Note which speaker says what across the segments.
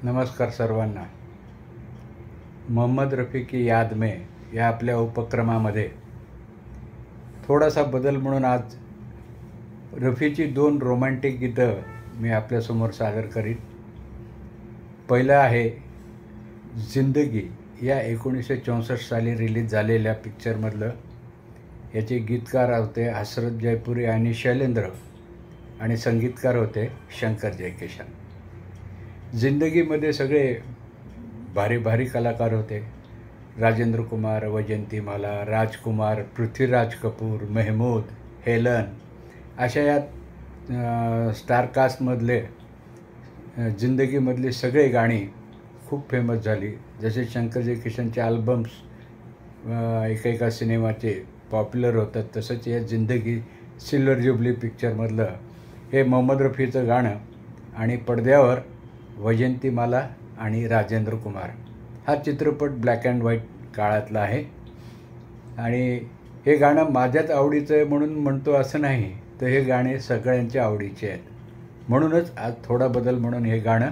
Speaker 1: नमस्कार सर्वांना. मोहम्मद रफ़ी की याद में या आपल्या उपक्रमामध्ये थोडासा बदल म्हणून आज रफीची 2 रोमॅन्टिक गीतं मी आपल्यासमोर सादर करीन. पहिलं आहे जिंदगी या 1964 साली रिलीज झालेल्या पिक्चरमधलं. याचे गीतकार होते हसरत जयपुरी आणि शैलेंद्र आणि संगीतकार होते शंकर जयकिशन. जिंदगीमध्ये सगळे भारी भारी कलाकार होते. राजेंद्र कुमार, वैजयंतीमाला, राजकुमार, पृथ्वीराज कपूर, मेहमूद, हेलन अशा यात स्टार कास्टमधले जिंदगीमधली सगळे गाणी खूप फेमस झाली. जसे शंकर जयकिशनचे अल्बम्स एकेका सिनेमाचे पॉप्युलर होतात, तसंच या जिंदगी सिल्वर जुबली पिक्चरमधलं हे मोहम्मद रफीचं गाणं आणि पडद्यावर वैजयंतीमाला आणि राजेंद्र कुमार. हा चित्रपट ब्लॅक अँड व्हाईट काळातला आहे आणि हे गाणं माझ्याच आवडीचं आहे म्हणून म्हणतो असं नाही, तर हे गाणे सगळ्यांच्या आवडीचे आहेत. म्हणूनच आज थोडा बदल म्हणून हे गाणं.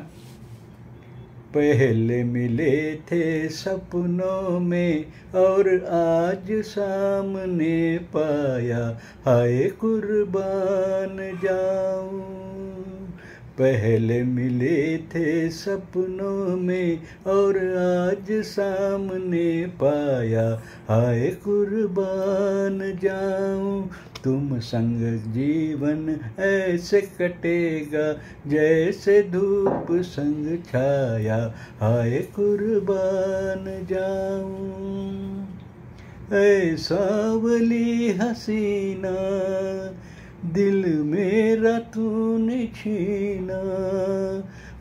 Speaker 1: पहले मिले थे सपनों में और आज सामने पाया, हाय कुर्बान जाऊं. पहले मिले थे सपनों में और आज सामने पाया, हाय कुर्बान जाऊं. तुम संग जीवन ऐसे कटेगा जैसे धूप संग छाया, हाय कुर्बान जाऊं. ऐ सांवली हसीना दिल मेरा तूने छीना,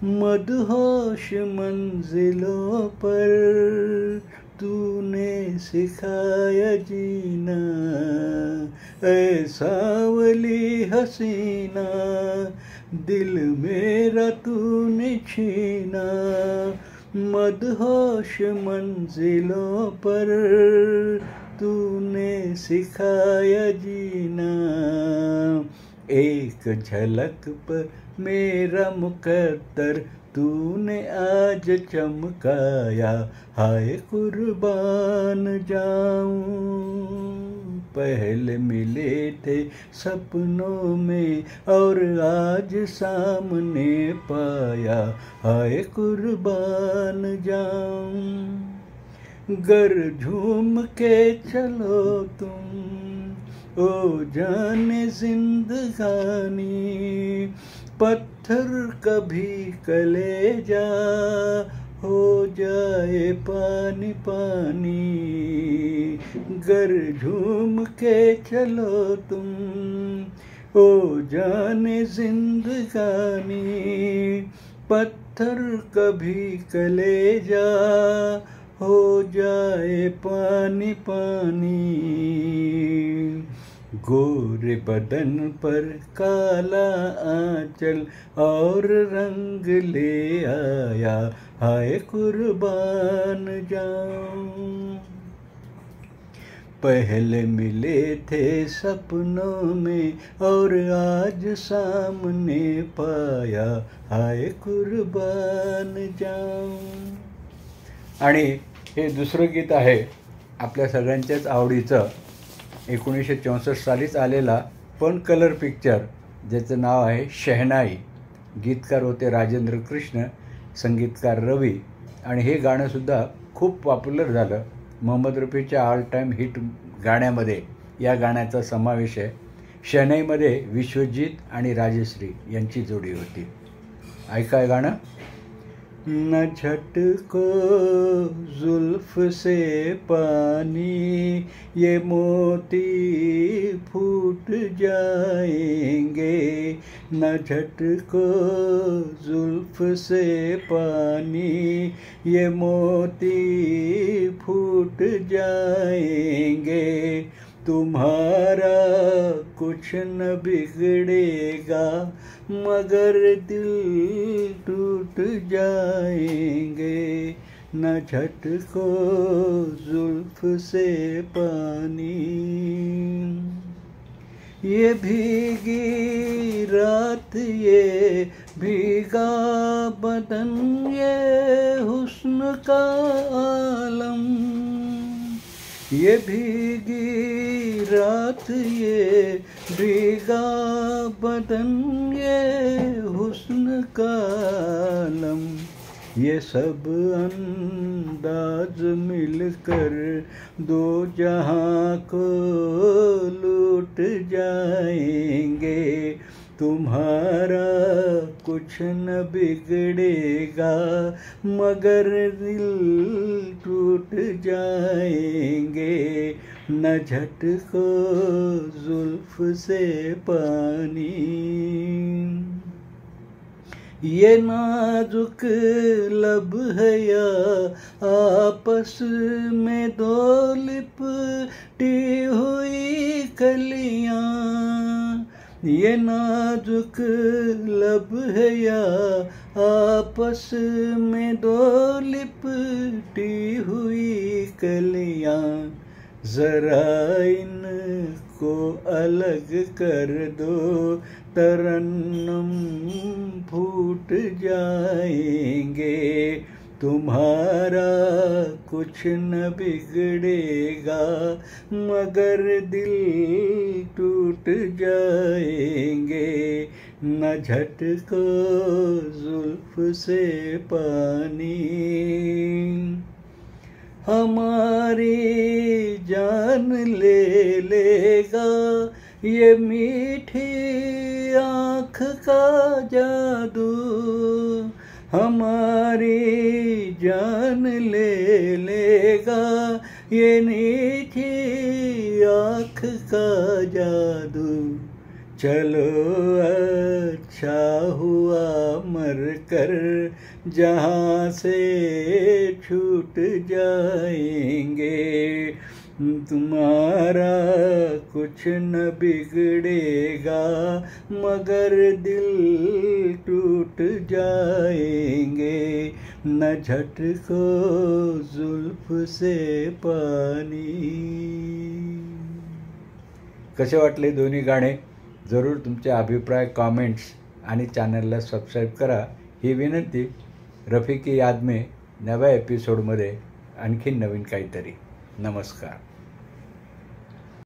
Speaker 1: मदहोश मंजिलों पर तूने सिखाया जीना. ऐ सांवली हसीना दिल मेरा तूने छीना, मदहोश मंजिलों पर तूने सिखाया जीना. एक झलक पर मेरा मुकद्दर तूने आज चमकाया, हाय कुर्बान जाऊं. पहले मिले थे सपनों में और आज सामने पाया, हाय कुर्बान जाऊं. गर झूम के चलो तुम ओ जाने जिंदगानी, पत्थर कभी कलेजा हो जाए पानी पानी. गर झूम के चलो तुम ओ जाने जिंदगानी, पत्थर कभी कलेजा हो जाए पानी पानी. गोरे बदन पर काला आंचल और रंग ले आया, हाय कुर्बान जाऊं. पहले मिले थे सपनों में और आज सामने पाया, हाय कुर्बान जाऊं. आणि हे दुसरं गीत आहे आपल्या सगळ्यांच्याच आवडीचं 1964 सालीच आलेला पण कलर पिक्चर, ज्याचं नाव आहे शहनाई. गीतकार होते राजेंद्र कृष्ण, संगीतकार रवी. आणि हे गाणंसुद्धा खूप पॉप्युलर झालं. मोहम्मद रफीच्या ऑल टाईम हिट गाण्यामध्ये या गाण्याचा समावेश आहे. शहनाईमध्ये विश्वजीत आणि राजश्री यांची जोडी होती. ऐका गाणं. न झटको जुल्फ से पानी, ये मोती फूट जाएंगे. न झटको जुल्फ से पानी, ये मोती फूट जाएंगे. तुम्हारा कुछ न बिगड़ेगा मगर दिल टूट जाएंगे. न झटको जुल्फ से पानी, ये भीगी रात ये भीगा बदन ये हुस्न का आलम, ये भीगी रात ये भीगा बदन ये हुस्न का आलम, ये सब अंदाज मिलकर दो जहां को लूट जाएंगे, तुम्हारा कुछ न बिगड़ेगा मगर दिल टूट जाएंगे, न झटको जुल्फ से पानी, ये नाजुक लब है या आपस में दो लिपटी हुई कलियां, ये नाजुक लब है या आपस में दो लिपटी हुई कलियां, जरा इनको अलग कर दो तरन्नुम फूट जाएंगे, तुम्हारा कुछ न बिगड़ेगा मगर दिल टूट जाएंगे, न झटको जुल्फ से पानी, हमारी जान ले लेगा ये मीठी आँख का जादू, हमारी जान ले लेगा ये मीठी आँख का जादू, चलो अच्छा हुआ मर कर जहाँ से छूट जाएंगे, तुम्हारा कुछ न बिगड़ेगा मगर दिल टूट जाएंगे, न झटको जुल्फ से पानी। कसे वाटले दोन्ही गाणे? जरूर तुमचे अभिप्राय कॉमेंट्स आणि चॅनलला सबस्क्राईब करा ही विनंती. रफिकी याद में नव्या एपिसोडमध्ये आणखी नवीन काहीतरी. नमस्कार.